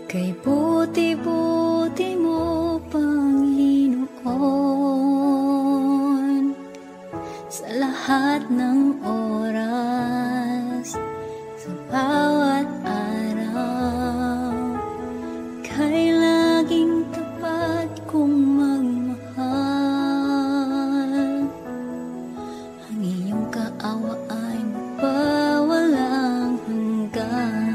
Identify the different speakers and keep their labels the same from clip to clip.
Speaker 1: Kay buti-buti lahat ng oras, sa bawat araw, kay laging tapat kong magmahal. Ang iyong kaawa ay magpawalang hanggan.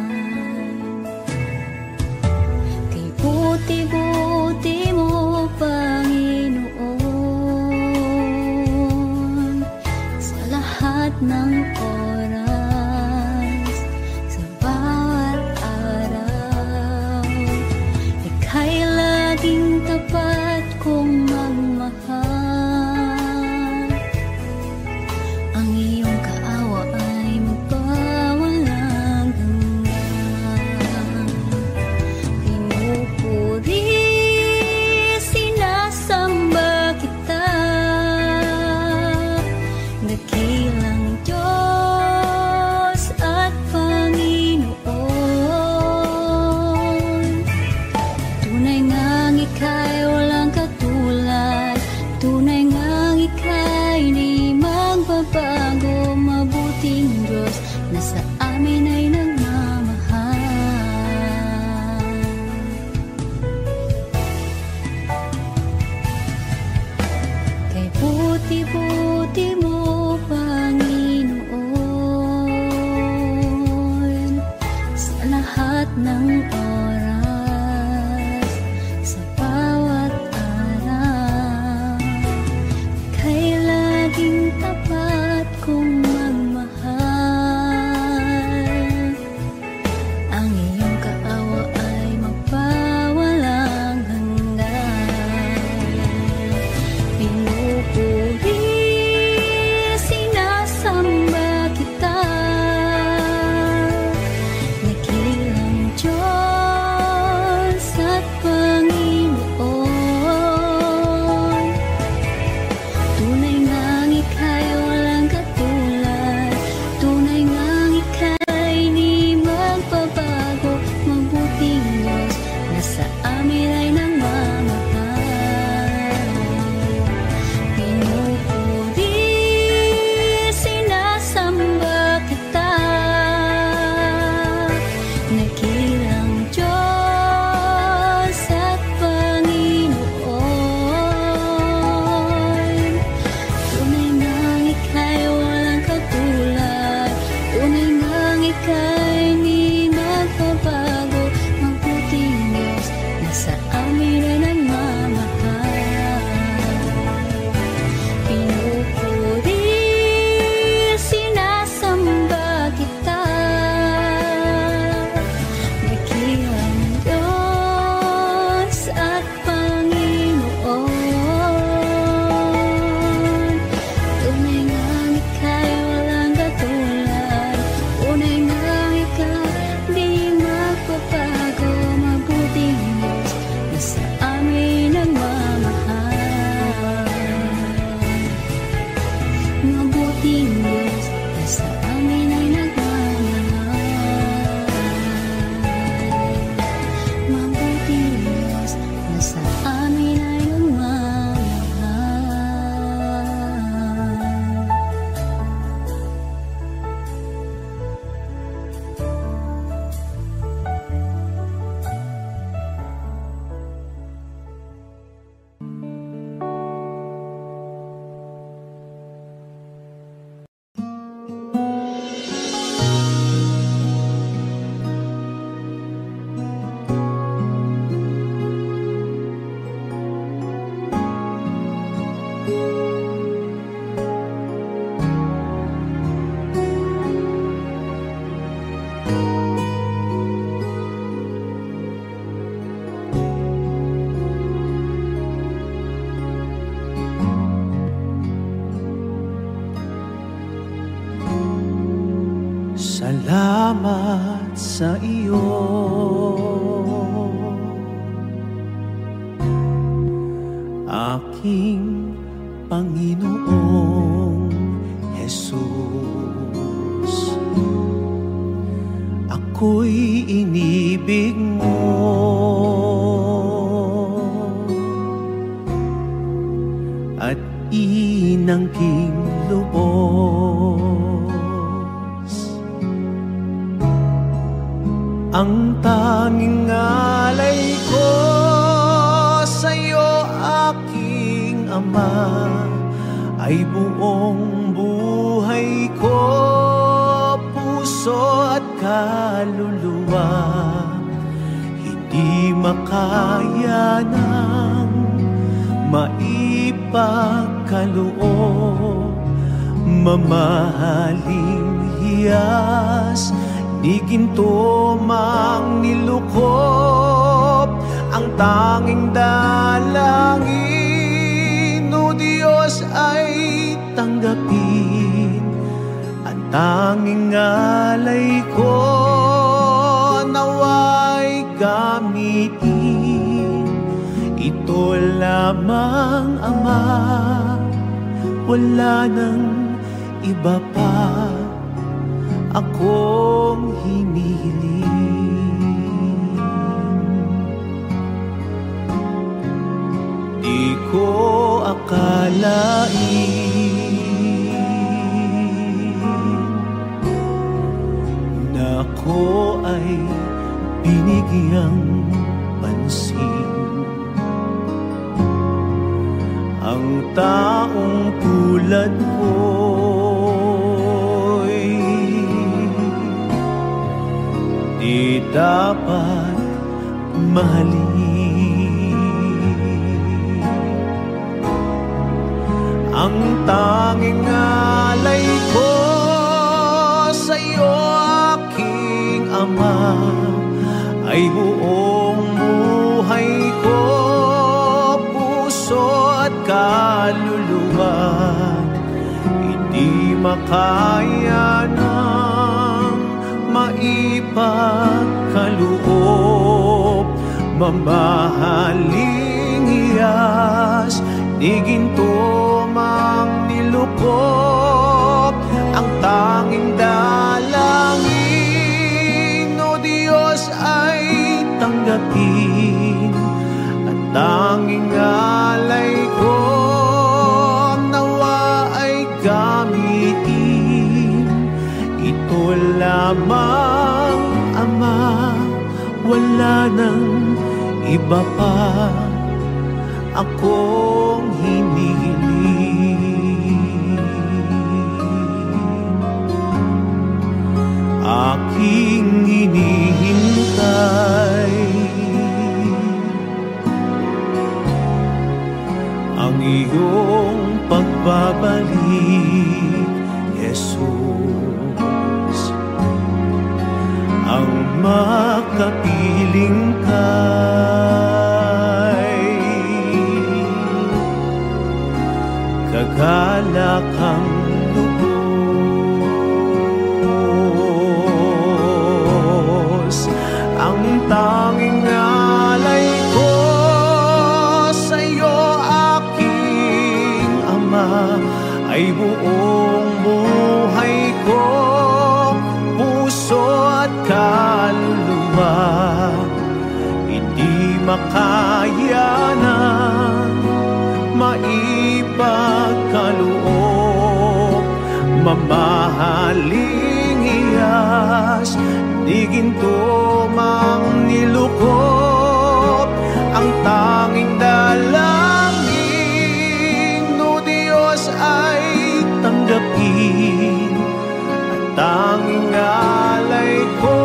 Speaker 1: Kay buti-buti mo, Panginoon, sa lahat ng oras, sa bawat araw, ika'y laging tapat kong magmahal. Ang iyong kaawa ay magpawalang hanggan. Pinupuri, sinasamba kita, dakilang Diyos at Panginoon. Tunay ngang ika'y walang katulad, tunay ngang ika'y di magbabago. Mabuting Diyos na sa amin ay nagmamahal. Kay buti-buti mo, Panginoon, sa lahat ng oras, sa bawat araw, kay laging tapat kong magmahal. Ang iyong kaawa ay magpawalang hanggan. Pinupuri, sinasamba kita, dakilang Diyos at Panginoon. Tunay ngang ika'y walang katulad, tunay ngang ika'y di magbabago. Mabuting Diyos na sa amin ay nagmamahal. Pinupuri, sinasamba kita, dakilang Diyos at Panginoon. Tunay ngang ika'y walang katulad, tunay ngang ika'y di magbabago. Mabuting Diyos na sa amin ay nagmamahal. Pinupuri, sinasamba kita, dakilang Diyos at Panginoon. Tunay ngang ika'y walang katulad, tunay ngang ika'y di magbabago. Mabuting Diyos na sa amin nagmamahal. Mabuting Diyos na sa amin ay nagmamahal. Mabuting Diyos na sa amin ay nagmamahal.
Speaker 2: Salamat sa iyo, aking Panginoong Jesus. Ako'y inibig mo, at inangking lubos. Ang tanging alay ko sa'yo, aking Ama, ay buong buhay ko, puso at kaluluwa. Hindi makaya ng maipagkaloob, mamahaling hiyas ni ginto mang nilukop. Ang tanging dalangin, o Diyos, ay tanggapin. Ang tanging alay ko, nawa'y gamitin. Ito lamang, Ama, wala nang iba pa akong hinihiling. Di ko akalain na ako ay binigyang pansin. Ang taong tulad ko'y di dapat mahalin. Ang tanging alay ko sa'yo, aking Ama, ay buong buhay ko, puso at kaluluwa. Hindi makaya ng maipagkaloob, mamahaling hiyas ni ginto mang nilukop. Ang tanging dalangin, o Diyos, ay tanggapin. Ang tanging alay ko, nawa ay gamitin. Ito lamang, Ama, wala nang iba pa akong hinihiling. Aking hinihintay ang iyong pagbabalik, Jesus. Ang makapiling kay kagalakang lubos. Ang tanging alay ko sa'yo, aking Ama, ay buong buhay ko, puso at kaluluwa. Hindi makaya ng maipagkaloob, mamahaling hiyas ni ginto mang nilukop. Ang tanging dalangin, o Diyos, ay tanggapin. Ang tanging alay ko,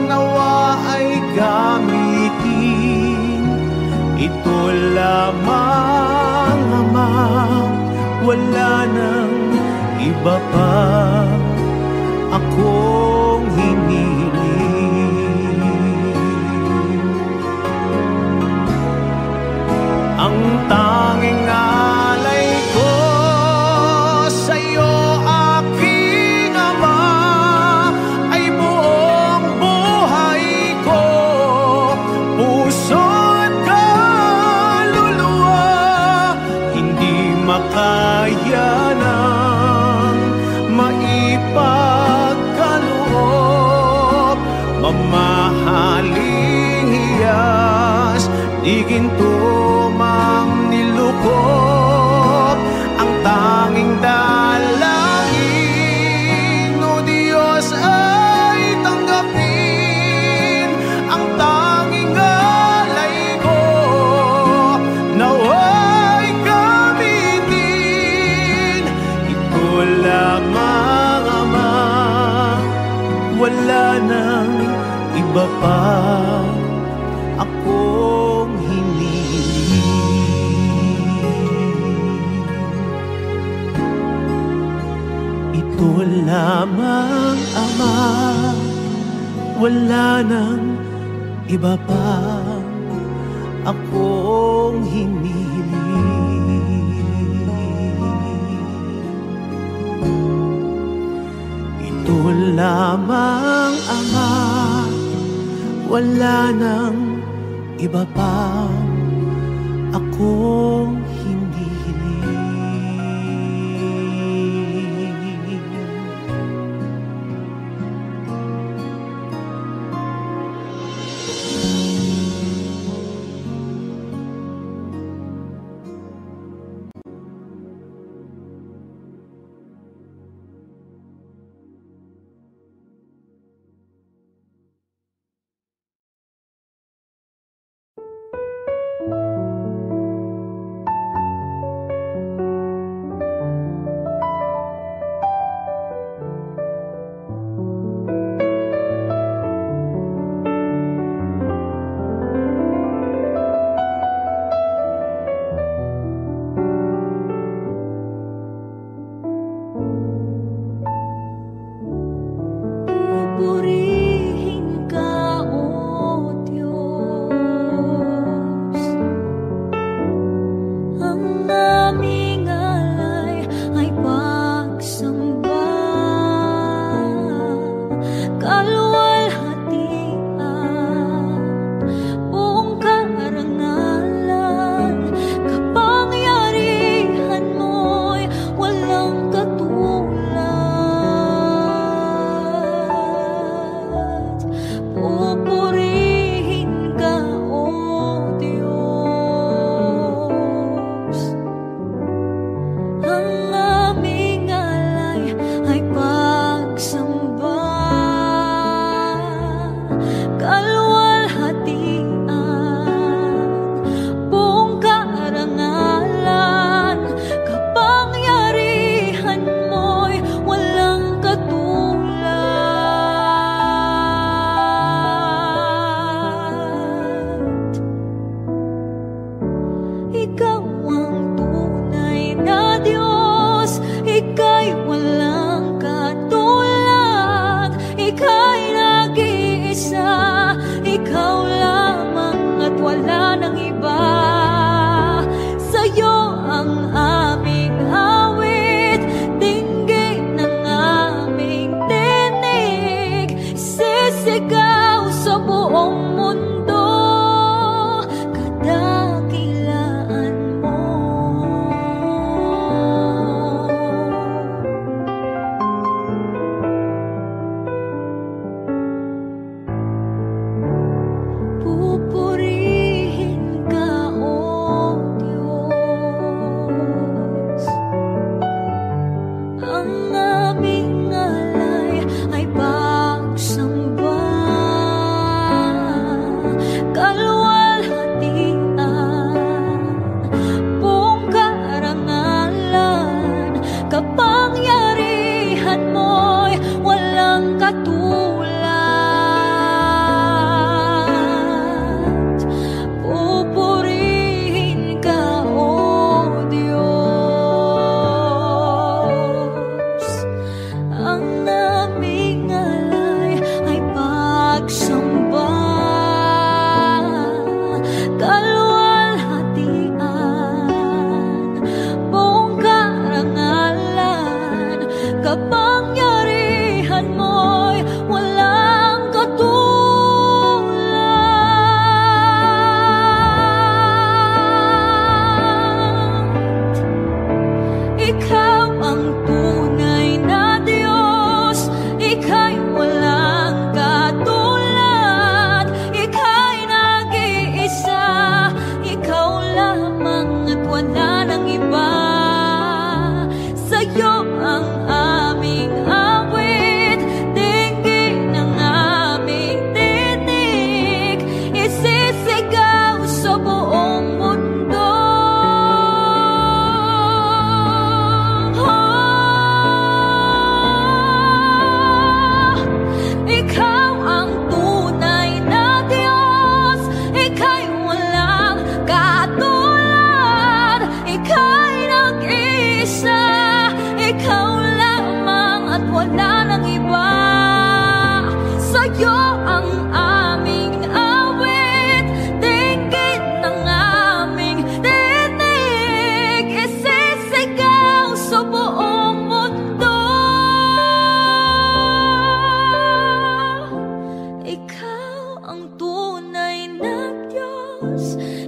Speaker 2: nawa ay gamitin. Ito lamang, Ama, wala nang iba pa akong hinihiling. Ang tanging alay ko sa'yo, aking Ama, ay buong buhay ko, puso at kaluluwa. Hindi makaya ng maipagkaloob, mamahaling hiyas di ginto mang nilukop. Ang tanging wala nang iba pa akong hinihiling. Ito lamang, Ama, wala nang iba pa akong hindi hiling.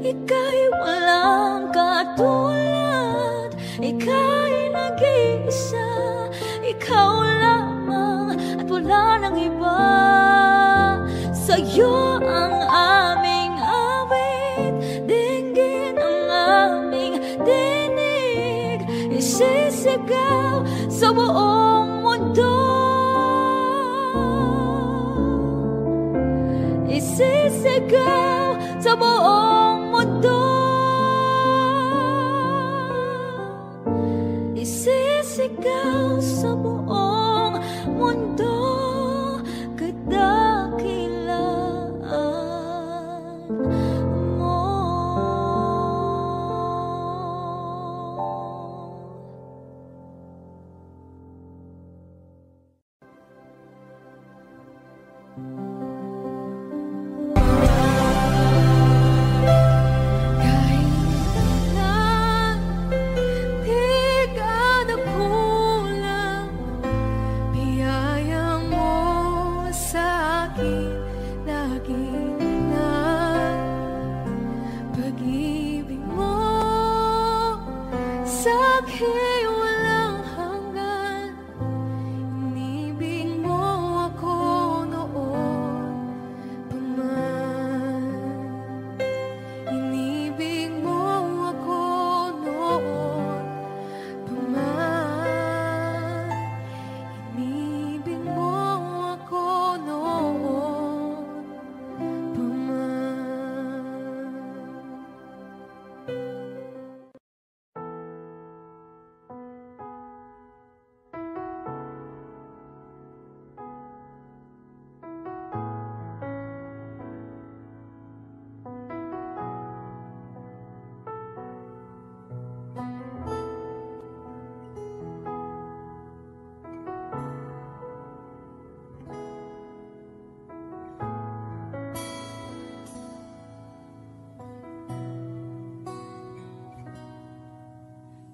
Speaker 1: ika'y walang katulad, ika'y nag-iisa, ikaw lamang at wala nang iba. Sa'yo ang aming awit, dinggin ang aming dinig, isisigaw sa buong mundo, isisigaw sa buong mundo, isisigaw sa buong mundo, kadakilaan mo.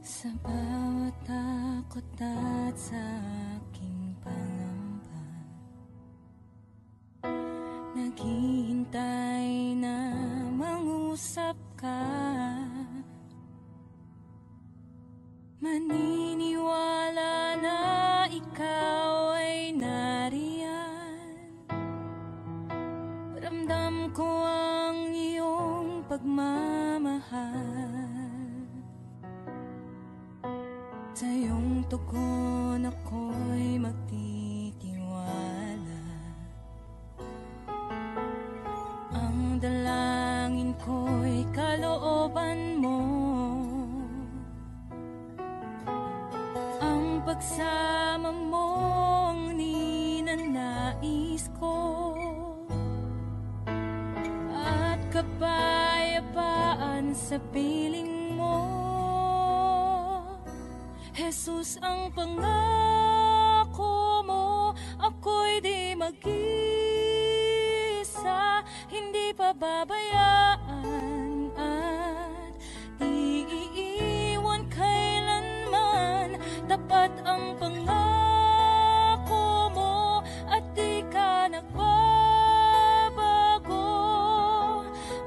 Speaker 3: Sa bawat takot at sa aking pangamba, naghihintay na mangusap ka. Maniniwala na ikaw ay nariyan. Ramdam ko ang iyong pagmamahal. Sa iyong tugon ako'y magtitiwala. Ang dalangin ko'y kalooban mo. Ang pagsama mo ang ninanais ko. At kapayapaan sa piling mo. Jesus, ang pangako mo, ako'y di mag-isa, hindi pababayaan at di iiwan kailanman. Tapat ang pangako mo at di ka nagbabago.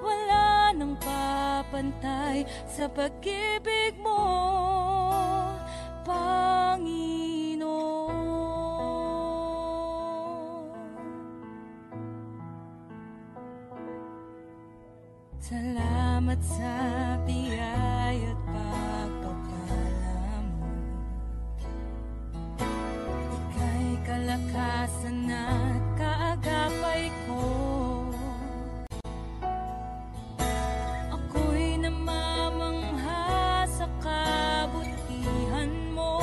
Speaker 3: Wala nang papantay sa pag-ibig mo, Panginoon. Salamat sa biyaya at pagpapala mo. Ika'y kalakasan at kaagapay ko. Ako'y namamangha sa kabutihan mo.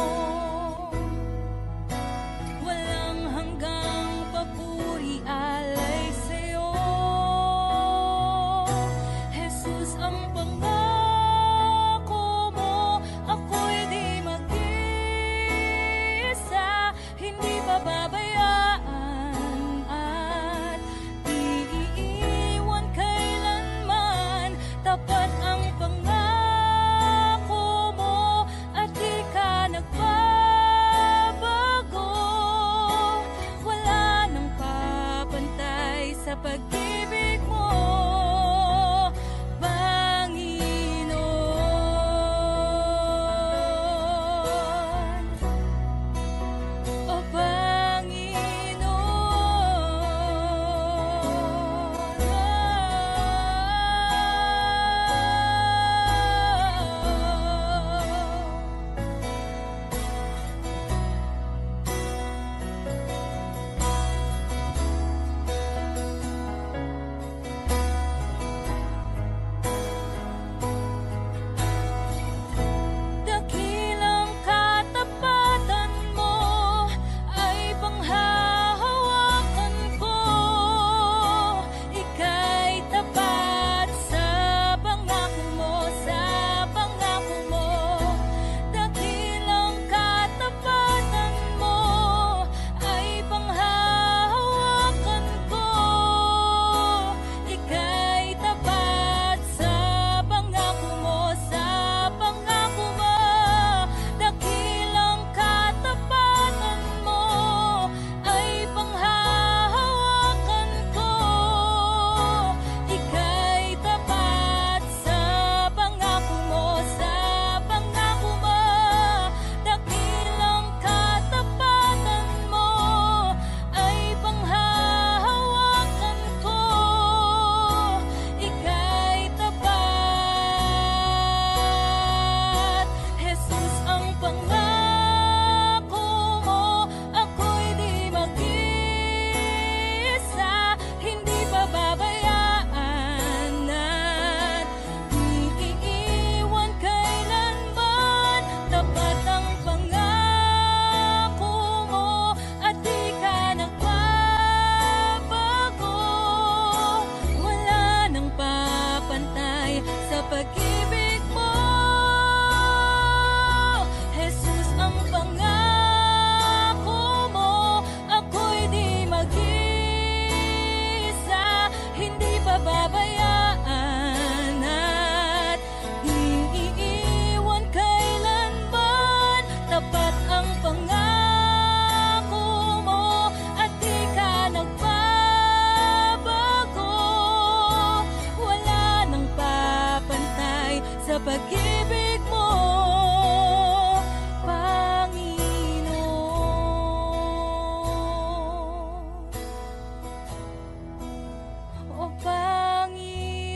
Speaker 3: Walang hanggang papuri alay sa'yo. Jesus, ang pangako mo, pag-ibig mo. Jesus, ang pangako mo, ako'y di mag-isa, hindi pababayaan at iiwan kailanman. Tapat ang pangako mo at di ka nagbabago. Wala nang papantay sa pag-ibig mo, Panginoon. O Panginoon.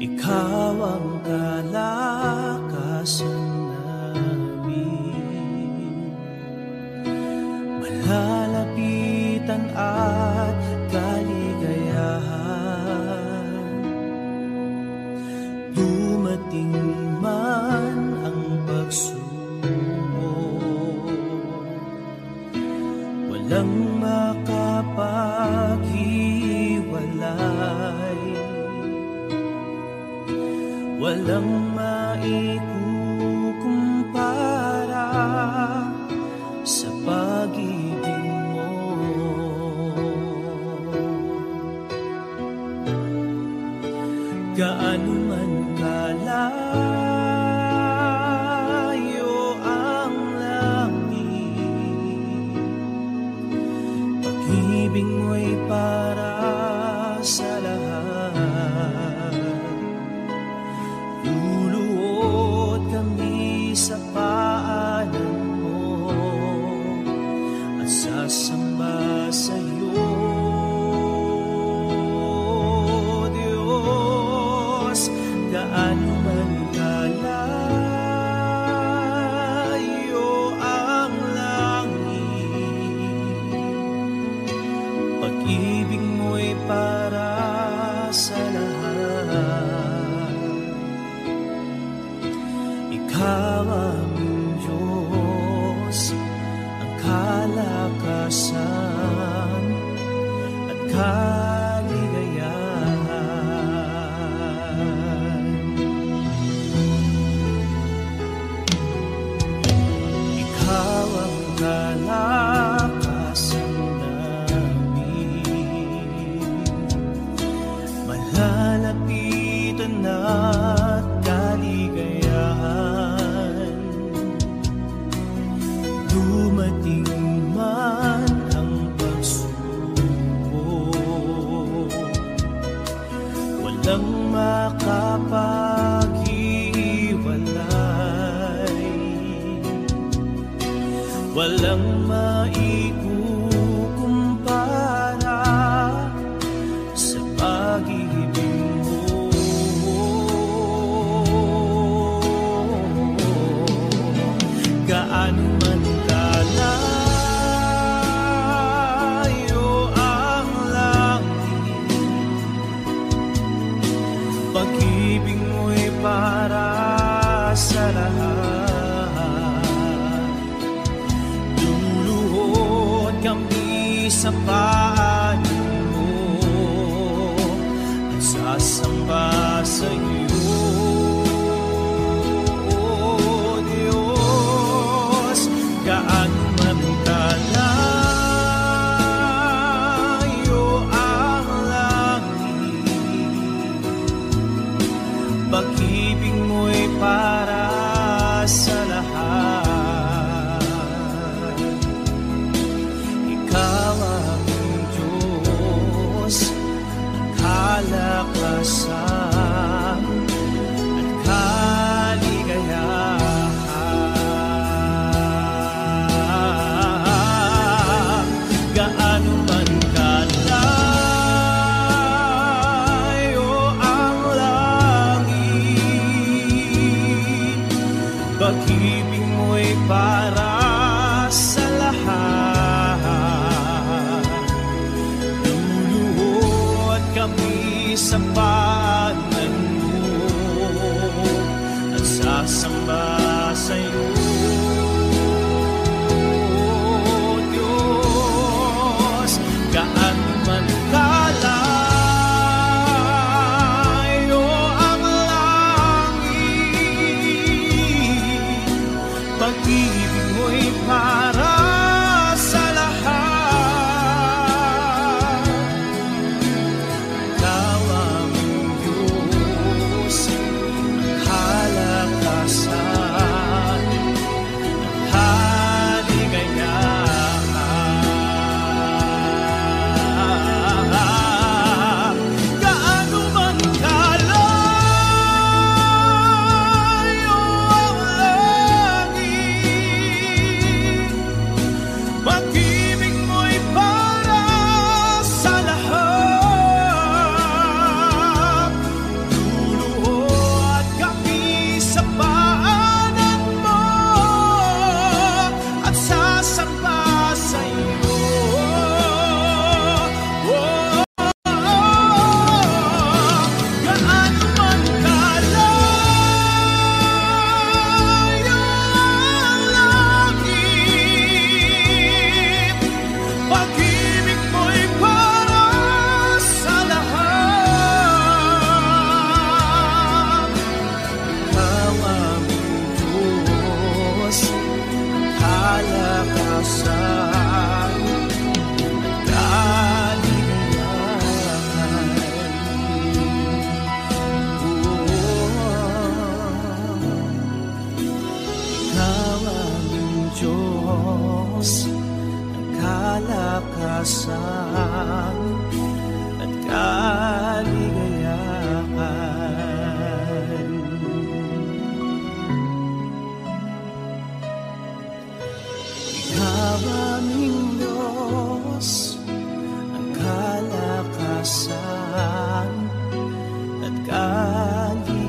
Speaker 2: Ikaw ang kalakasan namin, malalapitan at kaligayahan. Dumating man ang pagsubok, walang makapaghiwalay, walang maikukumpara sa pag-ibig mo. Gaano man kalayo ang langit, pag-ibig mo'y para sa lahat. Luluhod kami sa paanan mo at sasamba sa iyo, Diyos. Gaano man kalayo ang langit, pag-ibig mo'y para sa lahat. Ikaw aming Diyos, ang kalakasan at kaligayahan. Ikaw ang kalakasan namin, malalapitan at kaligayahan. Dumating man ang pagsubok, walang makapaghiwalay, walang maikukumpara sa pag-ibig mo. Gaano man kalayo ang langit, pag-ibig mo'y para sa lahat. Luluhod kami sa paanan mo at sasamba sa iyo, Diyos. Gaano man kalayo ang langit, pag-ibig mo'y para sa lahat. Ikaw ang Diyos, ang kalakasan at kaligayahan. Gaano man kalayo ang langit, pag-ibig mo'y para sa lahat. Luluhod kami sa paanan mo at sasamba sa iyo, pag-ibig mo'y para sa lahat. Ikaw ang Diyos, ang kalakasan, ang kaligayahan. Gaano man kalayo ang langit, pag-ibig mo'y para sa lahat. Luluhod kami sa paanan mo at sasamba sa iyo. Gaano man kalayo ang langit, pag-ibig mo'y para sa lahat. Ikaw ang Diyos, kalakasan, kaligayahan. Ikaw ang Diyos, kalakasan at kaligayahan. Ikaw aming Diyos, ang kalakasan at kaligayahan.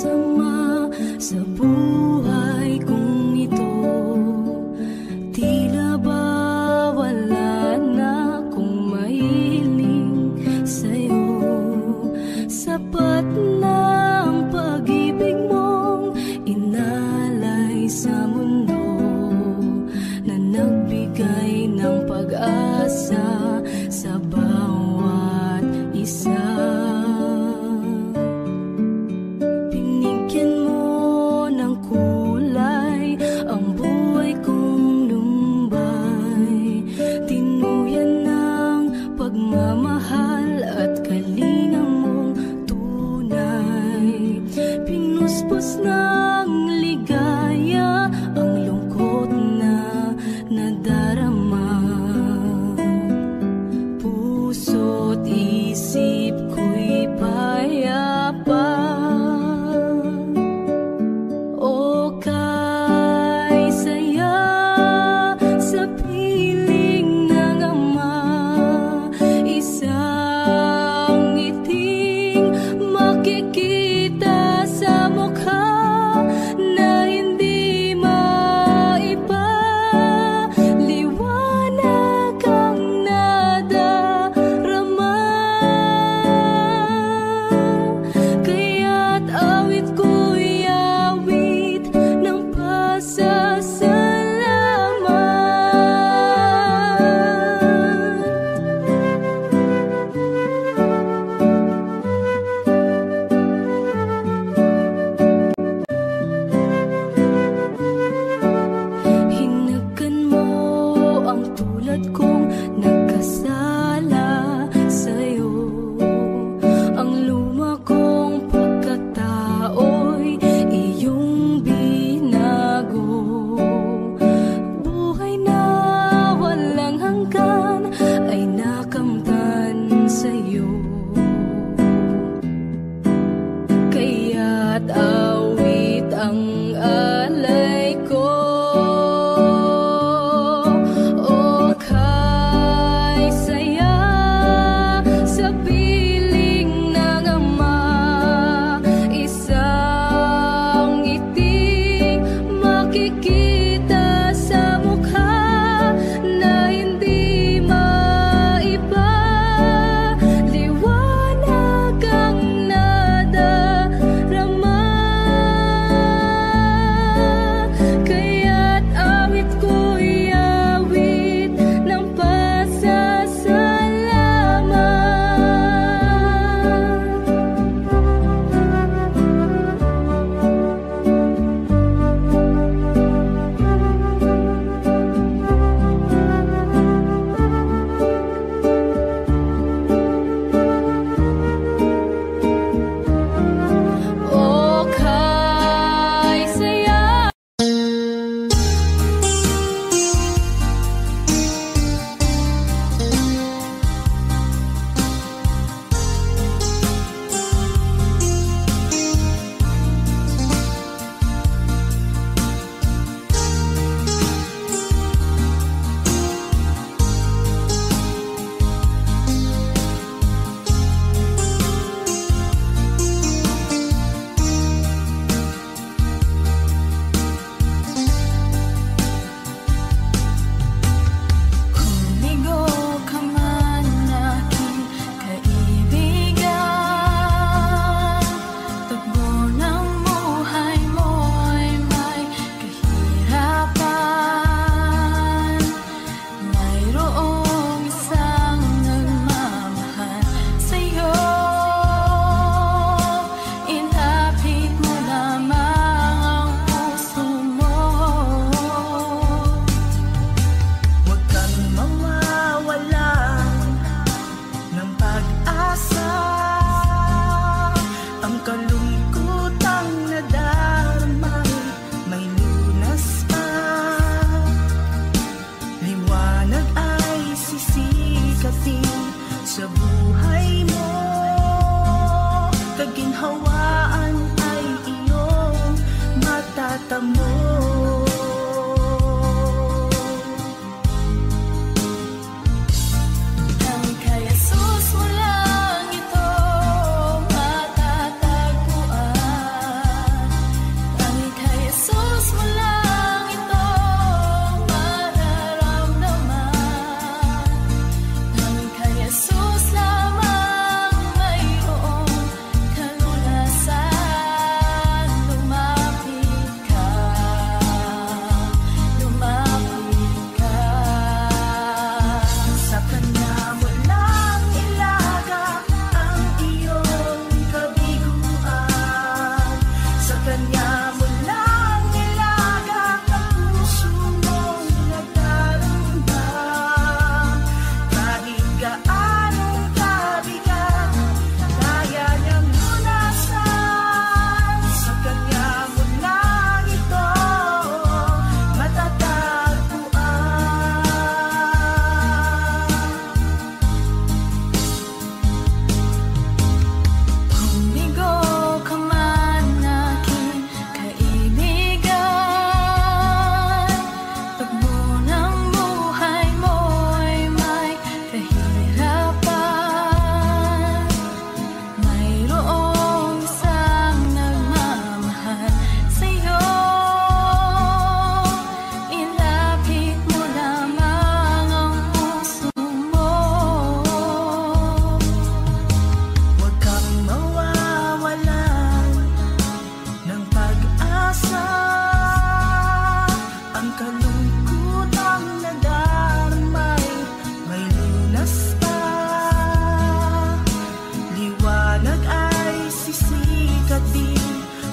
Speaker 1: sama sa buhay kong ito. Tila ba wala na akong mahiling sa'yo. Sapat na ang pag-ibig mong inalay sa mundo, na nagbigay ng pag-asa sa bawat isa. Binigyan mo ng kulay ang buhay kong lumbay, tinuyan ng pagmamahal at kalinga mong tunay. Pinuspos ng ligaya ang lungkot na nadarama. Puso't isip ko'y payapa. O kay saya sa piling ng ama, isang ngiting makikita sa mukha.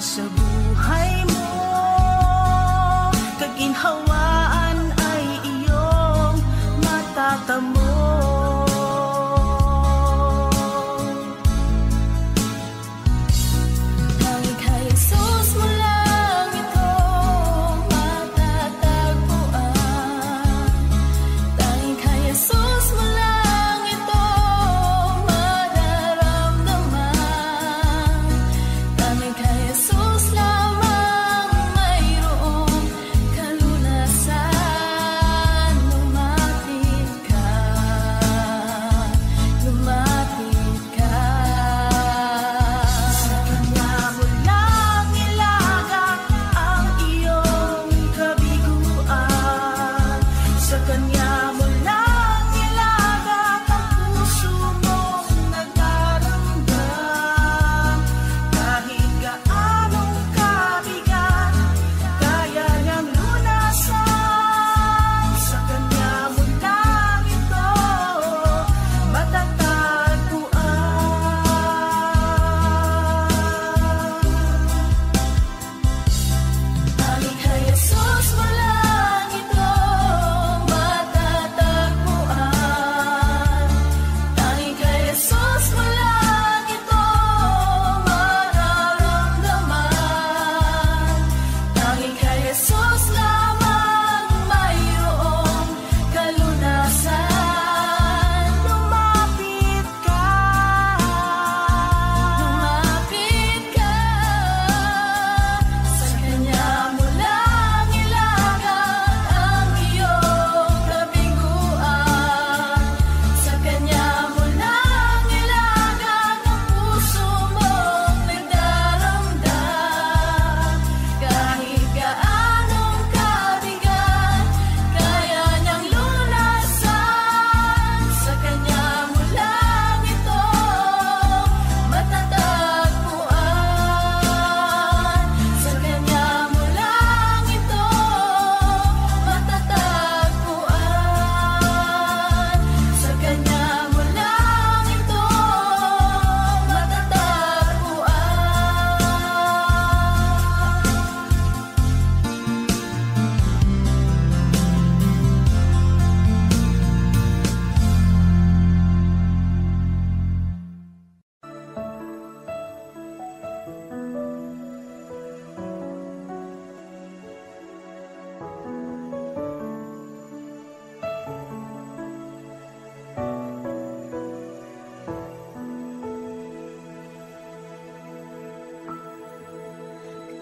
Speaker 4: sa buhay mo, kaginhawaan ay iyong matatamo.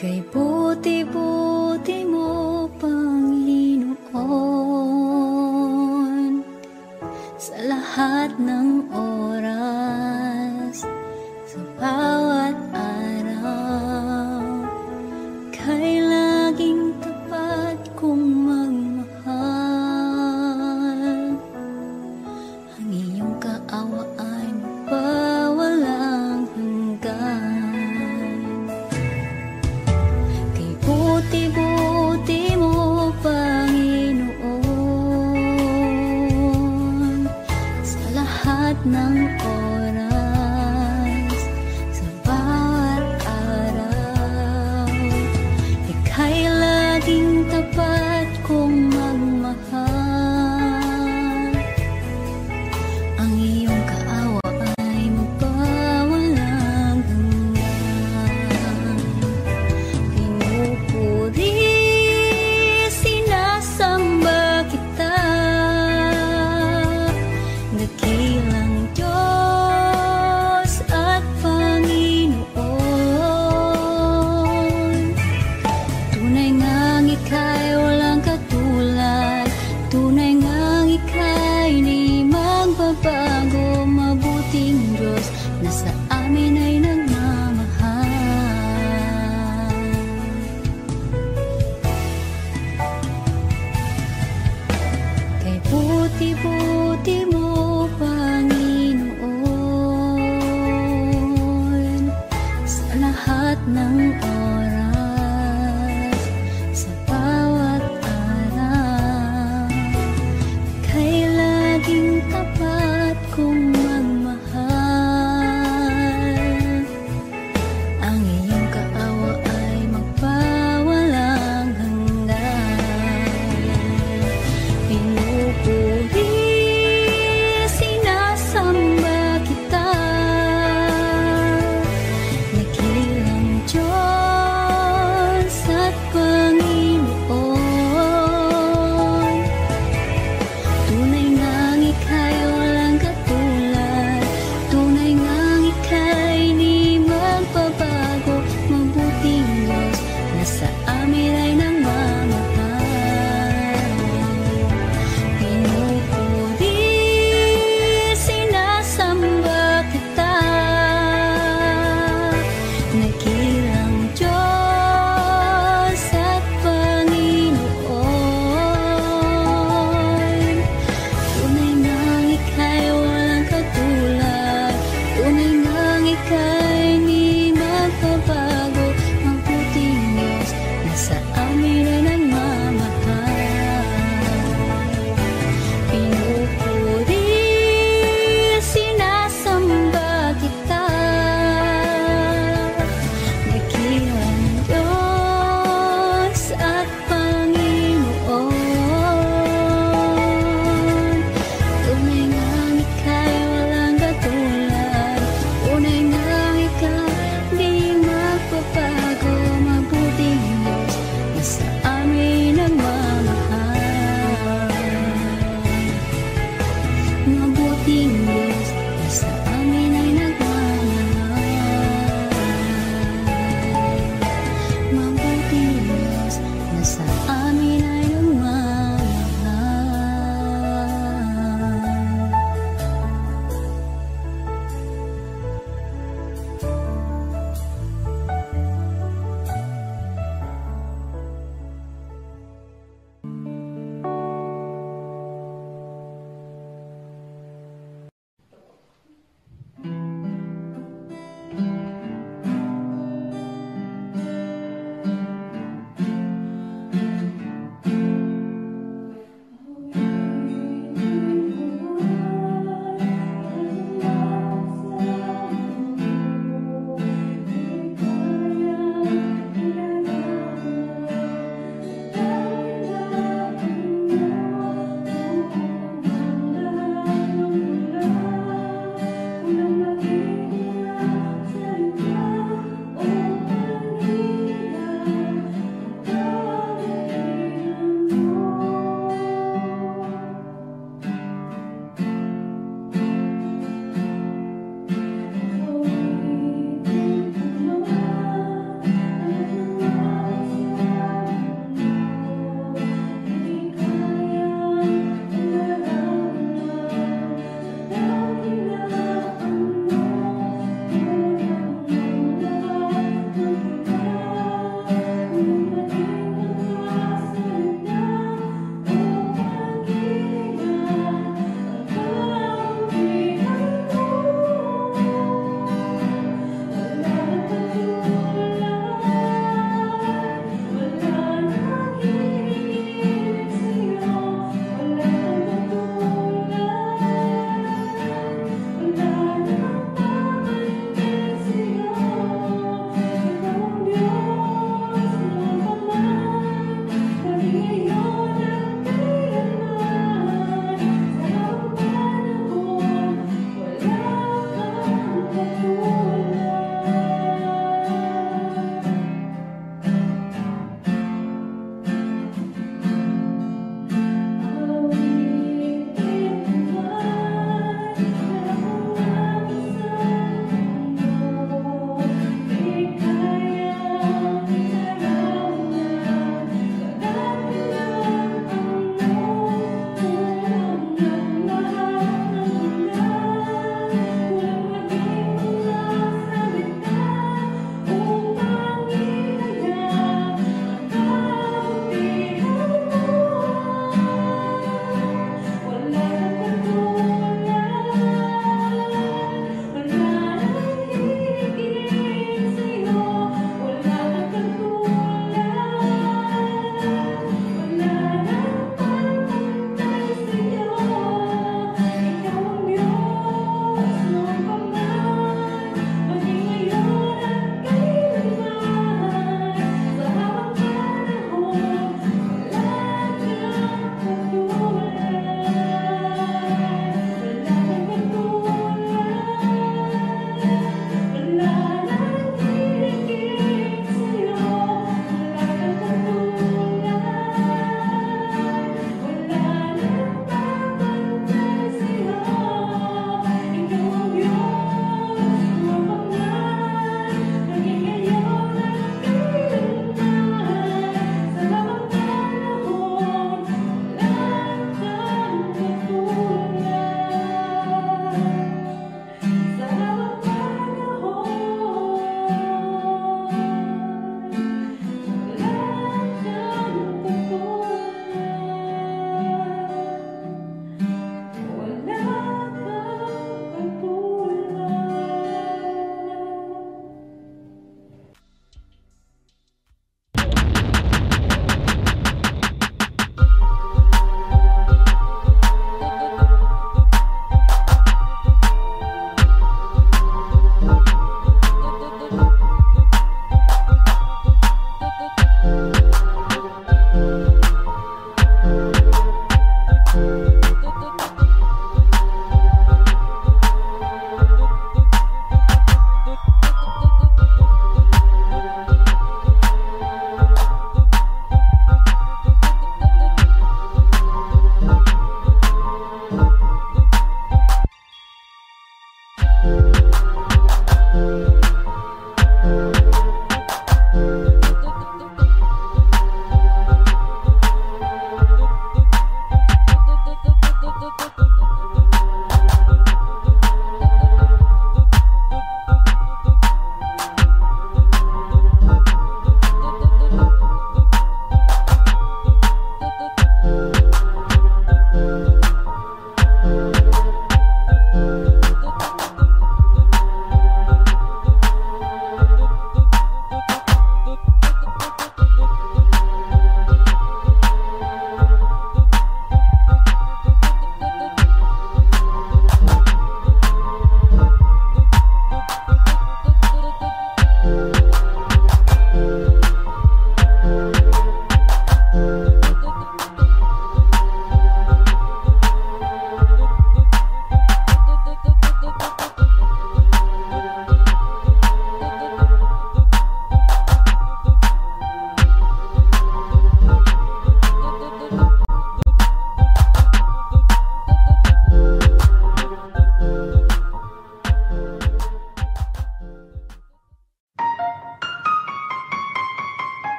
Speaker 1: Kay buti-buti mo, Panginoon, sa lahat ng oras, sa bawat araw, kay laging tapat kong magmahal. Ang iyong kaawa ay mapawalang hanggan. Buti-buti mo, Panginoon, sa lahat ng oras, sa bawat araw, ika'y laging tapat kong